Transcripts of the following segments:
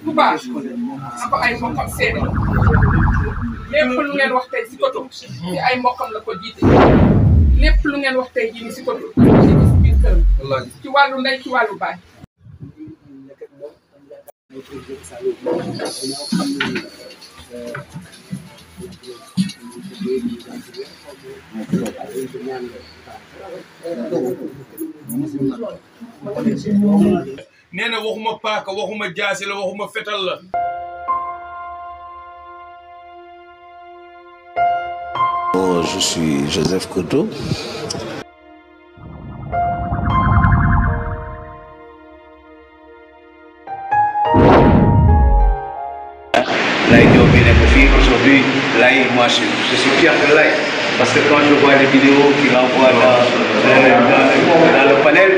bu baax na ko ay mbokkam seede lépp lu ngeen wax tey si Koto ci ay mbokkam la ko jiite lépp lu ngeen wax tey jii nii si Koto ci biir këram ci wàllu ndey ci wàllu baay. nee na waxuma paaka waxuma jaasi la waxuma fetal la. Je suis Joseph Koto. Laye Diop bi nekk fii aujourd'hui Laye moi je suis fier de Laye parce que quand je vois les vidéos qu'il envoie dans le panel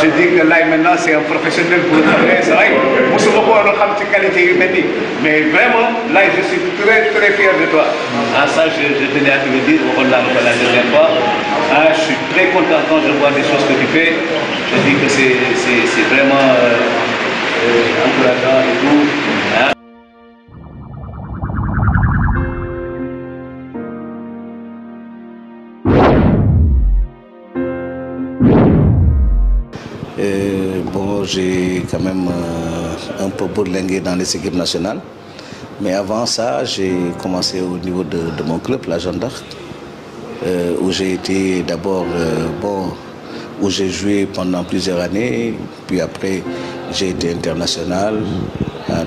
je dis que Laye maintenant c'est un professionnel bu nga xam ne c'est vrai mosuma ko woon xam ci qualité yu mel nii mais vraiment Laye je suis très fier de toi ah ça je tenais à te le dire waxoon naa la ko la dernière fois ah je suis très content quand je vois des choses que tu fais je dis que c'est vraiment encourageant et tout hein. Bon, j'ai quand même un peu bourlingué dans les équipes nationales. Mais avant ça, j'ai commencé au niveau de mon club, la Jeanne d'Arc, où j'ai été d'abord, où j'ai joué pendant plusieurs années. Puis après, j'ai été international,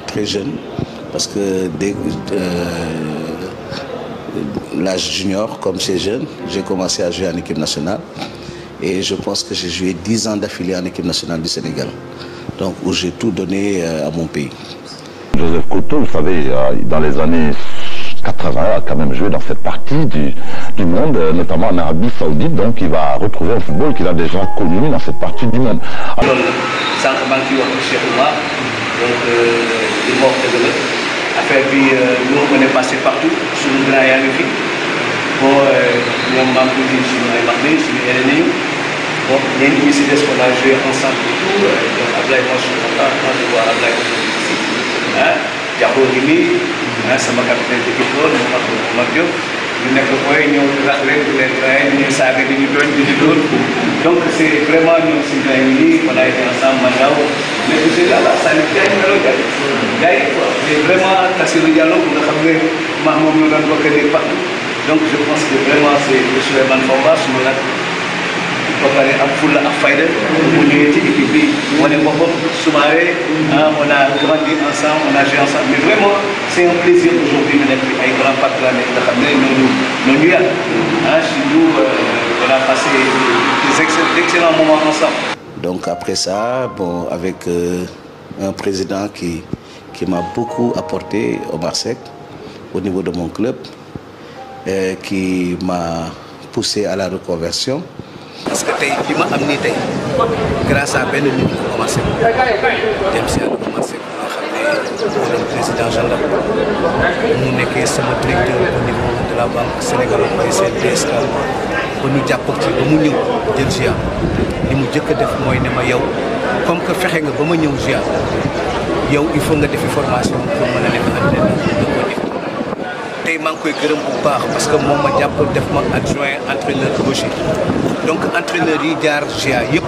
très jeune. Parce que dès l'âge junior, comme c'est jeune, j'ai commencé à jouer en équipe nationale. Et je pense que j'ai joué 10 ans d'affilée en équipe nationale du Sénégal, donc où j'ai tout donné à mon pays. Joseph Koto, vous savez, dans les années 80, a quand même joué dans cette partie du monde, notamment en Arabie Saoudite, donc il va retrouver un football qu'il a déjà connu dans cette partie du monde. Alors, sans manquer de Cheikh Oumar, donc il mort de l'autre. Affaire puis nous on est passé partout, sur le grand Yanifi. Bon, ñoom maam tuuti suñu ay mag lañ suñu yeneen yi bon ñenn ñi si des qu'on a joué ensemble et tout donc Ablaye moi je suis content quand je vois Ablaye ici ah Diakho ngi nii ah sama capitaine d'équipe loolu moom ak Omar Diop ñu nekk booy ñëw rax leen di leen traité ñu saaga di ñu doon di ñu doon donc c'est vraiment ñoom suñu gars yi nii on a été ensemble Mandaw mais aussi là Salif Diagne Melo Diagne quoi mais vraiment Tassirou Diallo nga xam ne maa moom ñu doon bokk nii partout. Donc je pense que vraiment c'est le Souleymane Famba su ma nag ba pare am fulla ak fayda bu ñëwee ci équipe bi wane boppam Soumaré on a grandi ensemble on a joué ensemble mais vraiment c'est un plaisir aujourd'hui ñu nekk ay grands partenaires nga xam ne ñooñu yàgg chez nous on a passé d'excellents moments ensemble. Donc après ça, bon, avec un président qui m'a beaucoup apporté Omar Seck au niveau de mon club. Qui m'a poussé à la reconversion. Parce que tey li ma am nii tey grâce à benn nit la commencé dem si yàlla commencé nga xam ne le président Jean D'Arc mu nekkee sama directeur au niveau de la banque sénégalaise BCDSK ba ñu jàpp ci ba mu ñëw jël GIA li mu jëkk a def mooy ne ma yow comme que fexe nga ba ma ñëw GIA yow il faut nga defi formation pour mën a nekk entraîneur tey maa ngi koy gërëm bu baax parce que moom ma jàpp def ma adjoint entraîneur gaucher donc entraîneur yi jaar GIA yëpp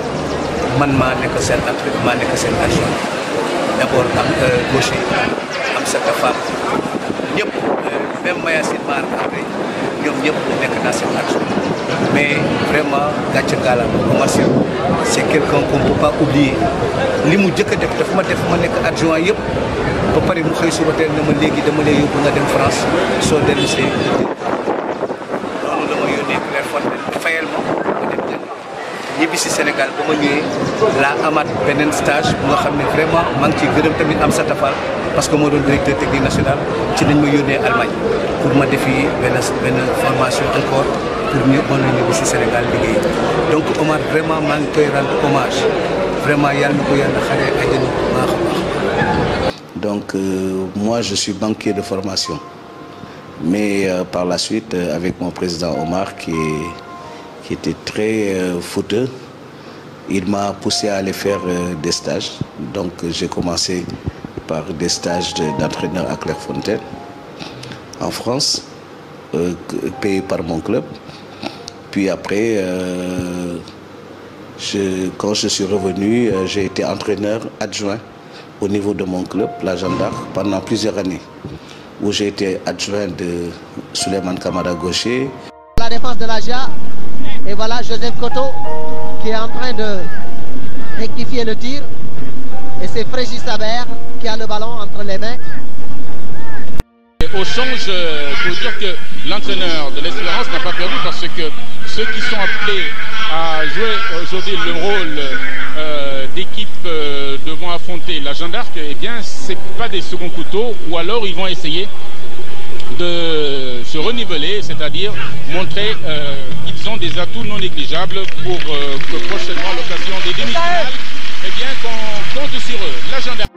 man maa nekk seen entraîneur maa nekk seen adjoint d'abord am gaucher am sa femme ñëpp même Mayacine Mar après ñoom ñëpp nekk naa seen adjoint mais vraiment gàcce gàllankoor Omar Seck c'est quelqu'un qu'on peut pas oublier li mu jëkk a def daf ma def ma nekk adjoint yëpp. ba pare mu xëy suba teel na ma léegi dama lay yóbbu nga dem France soo dellu see loolu dama yónnee Claire Fontaine fayal ma dem jàng ñibbi si Sénégal ba ma ñëwee laa amaat beneen stage bu nga xam ne vraiment maa ngi ciy gërëm tamit am sa tafal parce que moo doon directeur technique national ci nañ ma yónnee Allemagne pour ma defi benn formation encore pour ñu mën a ñibbi si Sénégal liggéey donc Omar vraiment maa ngi koy rendre hommage vraiment yàlla na ko yàlla xaree àjjana bu baax a baax. Donc moi je suis banquier de formation, mais par la suite avec mon président Omar qui était très footeux, il m'a poussé à aller faire des stages. Donc j'ai commencé par des stages d'entraîneur à Clairefontaine, en France, payé par mon club. Puis après, quand je suis revenu, j'ai été entraîneur adjoint au niveau de mon club, la Jeanne d'Arc, pendant plusieurs années, où j'ai été adjoint de Souleymane Kamara Gaucher. La défense de l'AJA, et voilà Joseph Koto qui est en train de rectifier le tir. Et c'est Frégis Saber qui a le ballon entre les mains. Au change, il faut dire que l'entraîneur de l'Espérance n'a pas perdu parce que ceux qui sont appelés à jouer aujourd'hui le rôle d'équipe devant affronter la Jeanne d'Arc, eh bien, ce n'est pas des seconds couteaux, ou alors ils vont essayer de se reniveler, c'est-à-dire montrer qu'ils ont des atouts non négligeables pour que prochainement, à l'occasion des demi-finales, eh bien, qu'on compte sur eux. La Jeanne d'Arc.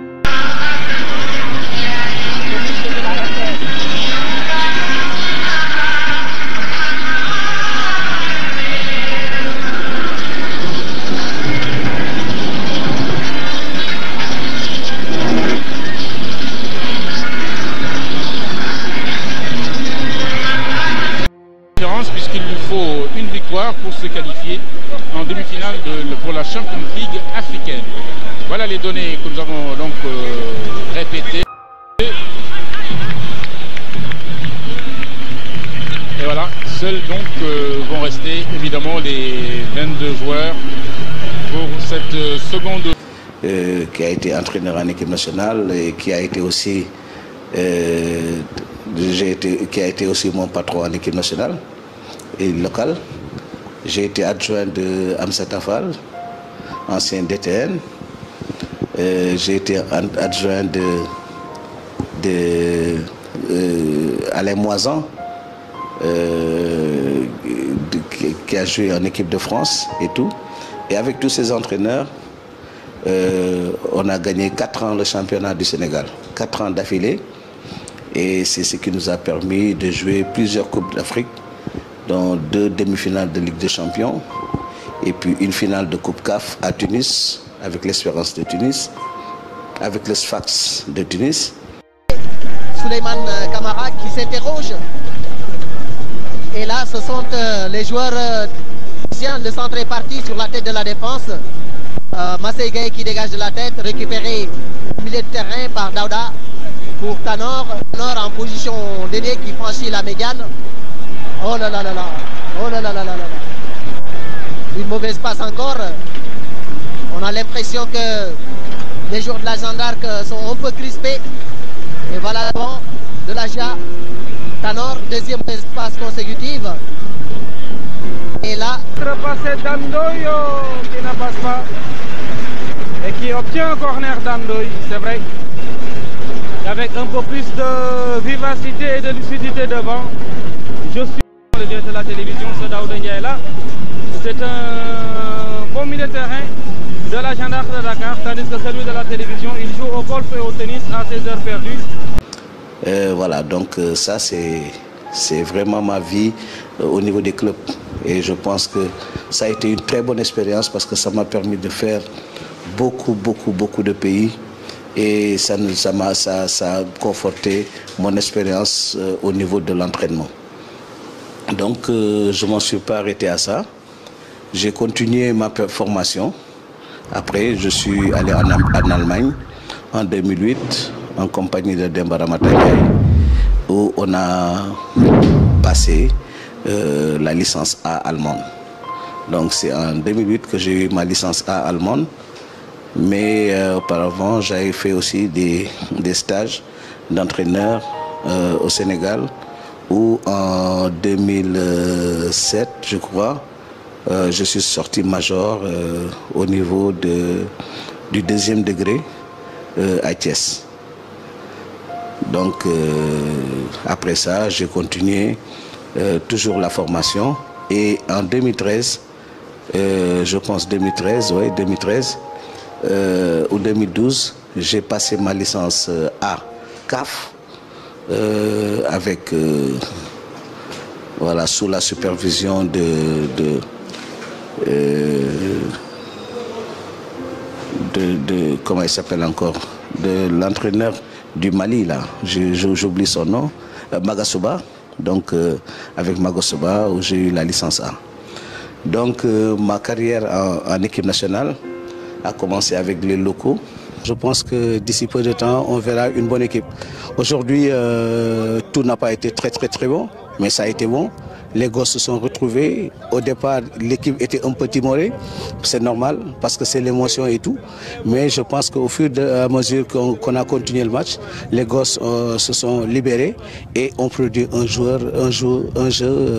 Puisqu'il lui faut une victoire pour se qualifier en demi-finale pour la Champions League africaine. Voilà les données que nous avons donc répétées. Et voilà, seuls donc vont rester évidemment les 22 joueurs pour cette seconde. Qui a été entraîneur en équipe nationale et qui a été aussi, qui a été aussi mon patron en équipe nationale et locale. J'ai été adjoint de Amsa Tafal, ancien DTN. J'ai été adjoint de Alain Moisan, qui a joué en équipe de France et tout. Et avec tous ces entraîneurs, on a gagné 4 ans le championnat du Sénégal, 4 ans d'affilée. Et c'est ce qui nous a permis de jouer plusieurs Coupes d'Afrique, dont 2 demi-finales de Ligue des Champions, et puis une finale de Coupe CAF à Tunis, avec l'Espérance de Tunis, avec le Sfax de Tunis. Souleymane Kamara qui s'interroge. Et là, ce sont les joueurs. Le centre est parti sur la tête de la défense. Massey Gaye qui dégage de la tête, récupéré au milieu de terrain par Daouda pour Tanor. Tanor en position d'ailier qui franchit la médiane. Oh là là là là, oh là là là là là. Une mauvaise passe encore. On a l'impression que les joueurs de la Jeanne d'Arc sont un peu crispés. Et voilà devant de l'AJA. Tanor, deuxième passe consécutive. Et là, repassé d'Amdoyo qui ne passe pas et qui obtient un corner d'Amdoy, c'est vrai. Avec un peu plus de vivacité et de lucidité devant. Je suis le directeur de la télévision, ce Daouda Ndiaye là. C'est un bon milieu de terrain de la Jeanne d'Arc de Dakar, tandis que celui de la télévision, il joue au golf et au tennis à 16 heures perdues. Voilà, donc ça c'est vraiment ma vie au niveau des clubs. Et je pense que ça a été une très bonne expérience parce que ça m'a permis de faire beaucoup de pays. Et ça a conforté mon expérience au niveau de l'entraînement. Donc je ne m'en suis pas arrêté à ça. J'ai continué ma formation. Après, je suis allé en Allemagne en 2008 en compagnie de Demba Ramata Ndiaye, où on a passé la licence A allemande. Donc c'est en 2008 que j'ai eu ma licence A allemande. Mais auparavant, j'avais fait aussi des stages d'entraîneur au Sénégal, où en 2007, je crois, je suis sorti major au niveau du 2e degré à Thiès. Donc après ça, j'ai continué toujours la formation. Et en 2013, je pense 2013, oui, 2013, ou 2012, j'ai passé ma licence A CAF avec voilà, sous la supervision comment il s'appelle encore, de l'entraîneur du Mali, là, j'oublie son nom, Magasoba. Donc avec Magasoba, où j'ai eu la licence A. Donc ma carrière en équipe nationale a commencé avec les locaux. Je pense que d'ici peu de temps, on verra une bonne équipe. Aujourd'hui, tout n'a pas été très bon, mais ça a été bon. Les gosses se sont retrouvés. Au départ, l'équipe était un peu timorée. C'est normal parce que c'est l'émotion et tout. Mais je pense qu'au fur et à mesure qu'on a continué le match, les gosses se sont libérés et ont produit un jeu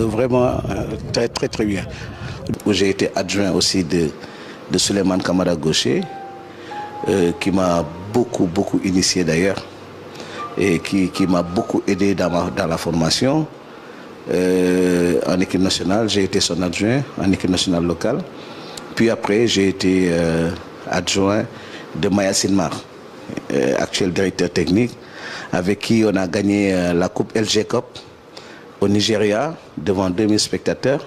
vraiment très bien. J'ai été adjoint aussi de Souleymane Kamara Gaucher, qui m'a beaucoup initié d'ailleurs et qui m'a beaucoup aidé dans la formation. En équipe nationale, j'ai été son adjoint en équipe nationale locale. Puis après, j'ai été adjoint de Maya Sinmar, actuel directeur technique, avec qui on a gagné la Coupe LG Cup au Nigeria devant 2000 spectateurs,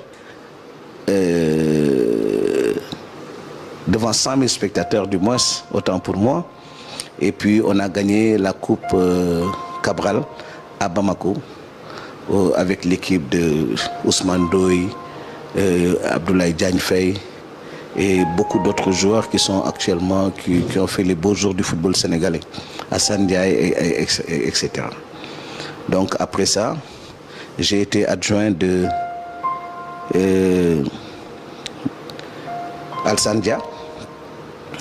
devant 100 000 spectateurs du moins, autant pour moi. Et puis on a gagné la Coupe Cabral à Bamako, avec l'équipe de Ousmane Doy, Abdoulaye Diagne Faye et beaucoup d'autres joueurs qui sont actuellement, qui ont fait les beaux jours du football sénégalais, Hassan Diaye, etc. Donc après ça, j'ai été adjoint de Al-Sandia,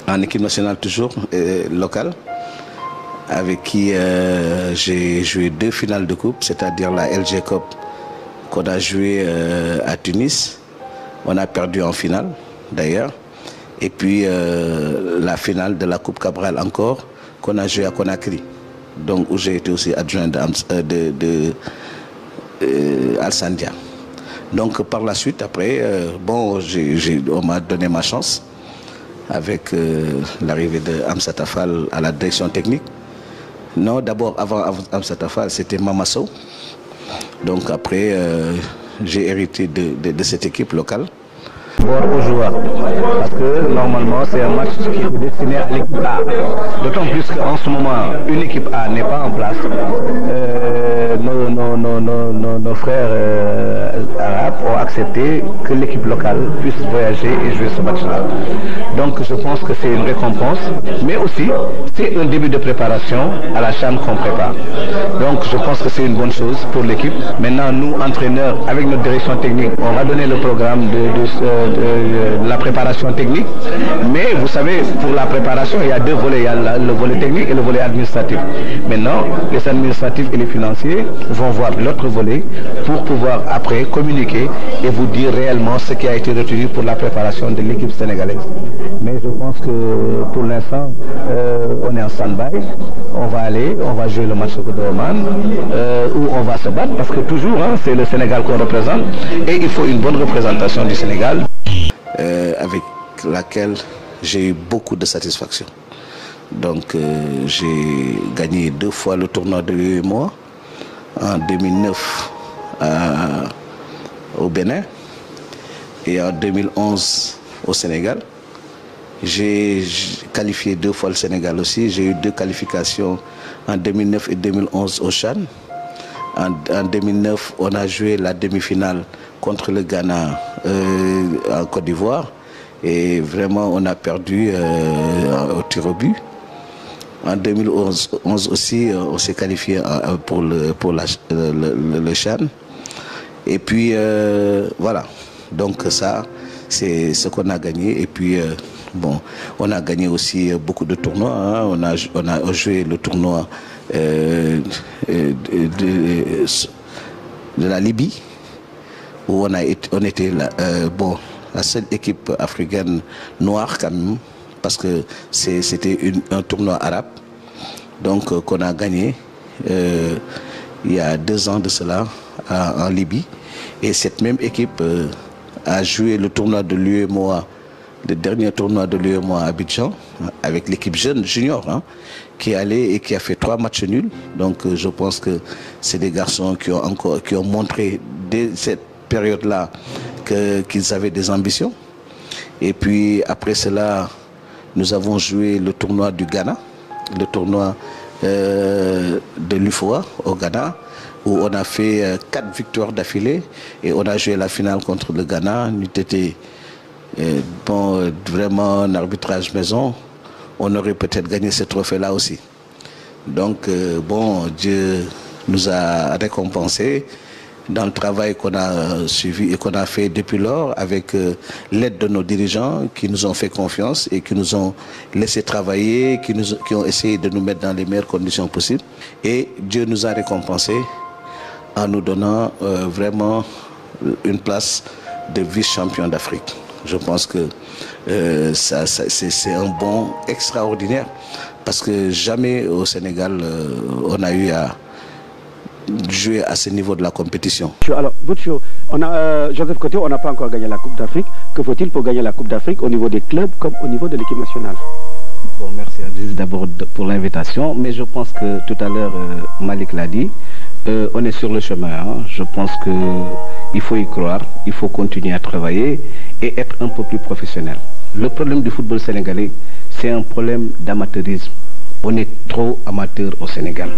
en équipe nationale toujours, locale, avec qui j'ai joué 2 finales de coupe, c'est-à-dire la LG Cup qu'on a joué à Tunis. On a perdu en finale d'ailleurs. Et puis la finale de la Coupe Cabral encore, qu'on a joué à Conakry. Donc où j'ai été aussi adjoint de Al-Sandia. Donc par la suite, après, bon, on m'a donné ma chance avec l'arrivée de Amsa Tafal à la direction technique. Non, d'abord, avant Amsa Tafal, c'était Mamasso. Donc après, j'ai hérité de cette équipe locale. Aux joueurs, parce que normalement c'est un match qui est destiné à l'équipe A. D'autant plus qu'en ce moment, une équipe A n'est pas en place. Nos frères arabes ont accepté que l'équipe locale puisse voyager et jouer ce match-là. Donc je pense que c'est une récompense, mais aussi c'est un début de préparation à la CHAN qu'on prépare. Donc je pense que c'est une bonne chose pour l'équipe. Maintenant, nous, entraîneurs, avec notre direction technique, on va donner le programme de la préparation technique, mais vous savez, pour la préparation, il y a 2 volets, il y a le volet technique et le volet administratif. Maintenant, les administratifs et les financiers vont voir l'autre volet pour pouvoir après communiquer et vous dire réellement ce qui a été retenu pour la préparation de l'équipe sénégalaise. Mais je pense que pour l'instant, on est en stand-by, on va jouer le match de Oman, où on va se battre, parce que toujours, hein, c'est le Sénégal qu'on représente, et il faut une bonne représentation du Sénégal. Avec laquelle j'ai eu beaucoup de satisfaction. Donc j'ai gagné 2 fois le tournoi de l'UEMOA, en 2009 au Bénin et en 2011 au Sénégal. J'ai qualifié 2 fois le Sénégal aussi. J'ai eu 2 qualifications en 2009 et 2011 au CHAN. En 2009, on a joué la demi-finale contre le Ghana en Côte d'Ivoire et vraiment on a perdu au tir au but. En 2011 aussi, on s'est qualifié pour le CHAN. Et puis voilà, donc ça c'est ce qu'on a gagné. Et puis bon, on a gagné aussi beaucoup de tournois, hein. On a joué le tournoi de la Libye, où on était la seule équipe africaine noire quand même, parce que c'était un tournoi arabe, donc qu'on a gagné il y a 2 ans de cela en Libye. Et cette même équipe a joué le tournoi de l'UEMOA, le dernier tournoi de l'UEMOA à Abidjan, avec l'équipe jeune junior, hein, qui est allée et qui a fait 3 matchs nuls. Donc je pense que c'est des garçons qui ont montré dès cette période-là qu'ils avaient des ambitions. Et puis après cela, nous avons joué le tournoi du Ghana, le tournoi de l'UFOA au Ghana, où on a fait 4 victoires d'affilée et on a joué la finale contre le Ghana. Nous étions vraiment un arbitrage maison. On aurait peut-être gagné ce trophée-là aussi. Donc, Dieu nous a récompensés dans le travail qu'on a suivi et qu'on a fait depuis lors avec l'aide de nos dirigeants qui nous ont fait confiance et qui nous ont laissé travailler, qui ont essayé de nous mettre dans les meilleures conditions possibles. Et Dieu nous a récompensés en nous donnant vraiment une place de vice-champion d'Afrique. Je pense que c'est un bond extraordinaire parce que jamais au Sénégal on a eu à jouer à ce niveau de la compétition. Alors, Boucho, Joseph Koto, on n'a pas encore gagné la Coupe d'Afrique. Que faut-il pour gagner la Coupe d'Afrique au niveau des clubs comme au niveau de l'équipe nationale? Bon, merci Aziz d'abord pour l'invitation, mais je pense que tout à l'heure Malik l'a dit, on est sur le chemin. Hein. Je pense qu'il faut y croire, il faut continuer à travailler et être un peu plus professionnel. Le problème du football sénégalais, c'est un problème d'amateurisme. On est trop amateur au Sénégal.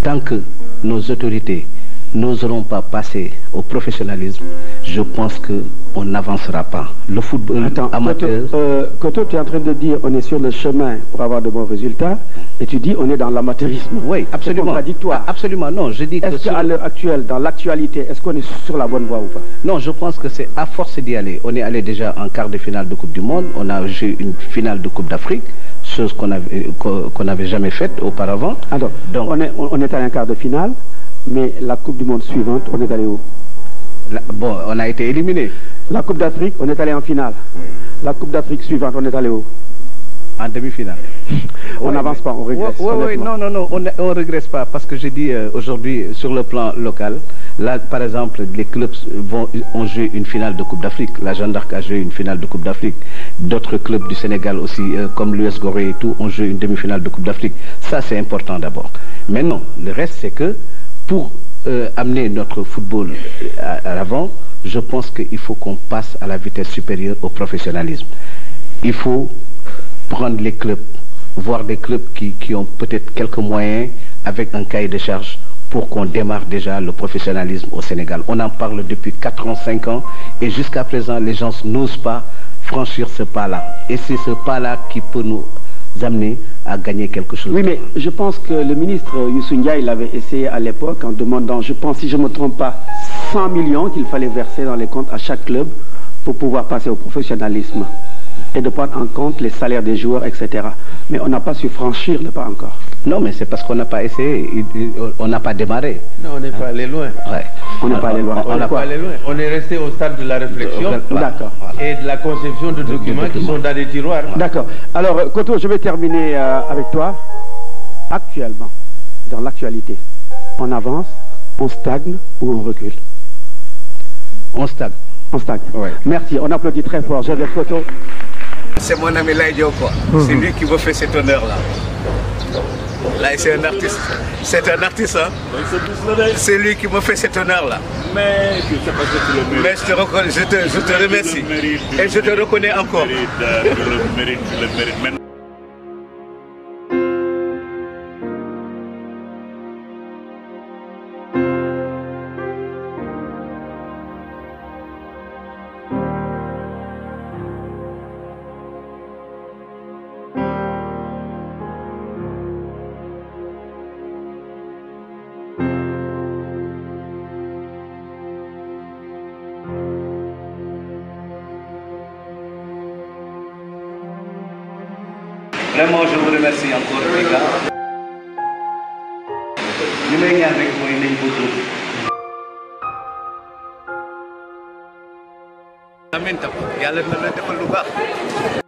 Tant que nos autorités n'oseront pas passer au professionnalisme, je pense qu'on n'avancera pas. Le football amateur... Koto, tu es en train de dire on est sur le chemin pour avoir de bons résultats et tu dis on est dans l'amateurisme. Oui, absolument. C'est contradictoire. Absolument, non. Je dis est-ce qu'à l'heure actuelle, dans l'actualité, est-ce qu'on est sur la bonne voie ou pas? Non, je pense que c'est à force d'y aller. On est allé déjà en quart de finale de Coupe du Monde, on a joué une finale de Coupe d'Afrique, chose qu'on n'avait jamais faite auparavant. Alors, donc, on est allé en quart de finale, mais la Coupe du Monde suivante, on est allé où? Bon, on a été éliminé. La Coupe d'Afrique, on est allé en finale. Oui. La Coupe d'Afrique suivante, on est allé où? En demi-finale. On n'avance pas, on régresse. Oui, non, on ne régresse pas parce que je dis aujourd'hui sur le plan local, là par exemple les clubs ont joué une finale de Coupe d'Afrique. La Jeanne d'Arc a joué une finale de Coupe d'Afrique. D'autres clubs du Sénégal aussi, comme l'US Gorée et tout, ont joué une demi-finale de Coupe d'Afrique. Ça c'est important d'abord. Maintenant, le reste c'est que pour amener notre football à l'avant, je pense qu'il faut qu'on passe à la vitesse supérieure au professionnalisme. Il faut prendre les clubs, voir des clubs qui ont peut-être quelques moyens avec un cahier de charge pour qu'on démarre déjà le professionnalisme au Sénégal. On en parle depuis 4 ans, 5 ans et jusqu'à présent les gens n'osent pas franchir ce pas-là. Et c'est ce pas-là qui peut nous amener à gagner quelque chose. Oui, mais je pense que le ministre Youssou Ndiaye l'avait essayé à l'époque en demandant, je pense si je ne me trompe pas, 100 millions qu'il fallait verser dans les comptes à chaque club pour pouvoir passer au professionnalisme et de prendre en compte les salaires des joueurs, etc. Mais on n'a pas su franchir le pas encore. Non, mais c'est parce qu'on n'a pas essayé, on n'a pas démarré. Non, on n'est pas allé loin. Ouais. On n'est pas allé loin. On n'est pas allé loin. On est resté au stade de la réflexion et de la conception de documents qui sont dans des tiroirs. D'accord. Alors, Koto, je vais terminer avec toi. Actuellement, dans l'actualité, on avance, on stagne ou on recule? On stagne. On stagne. Ouais. Merci, on applaudit très fort. Joseph Koto. C'est mon ami Laïdio, quoi. C'est lui qui me fait cet honneur-là. Là, c'est un artiste. C'est un artiste, hein. C'est lui qui me fait cet honneur-là. Mais je sais pas si tu le mérites. Mais je te remercie. Et je te reconnais encore. Je le mérite. Vraiment, je vous remercie encore, les gars. Je vais y aller avec moi, il est Amin, yàlla na la defal lu baax.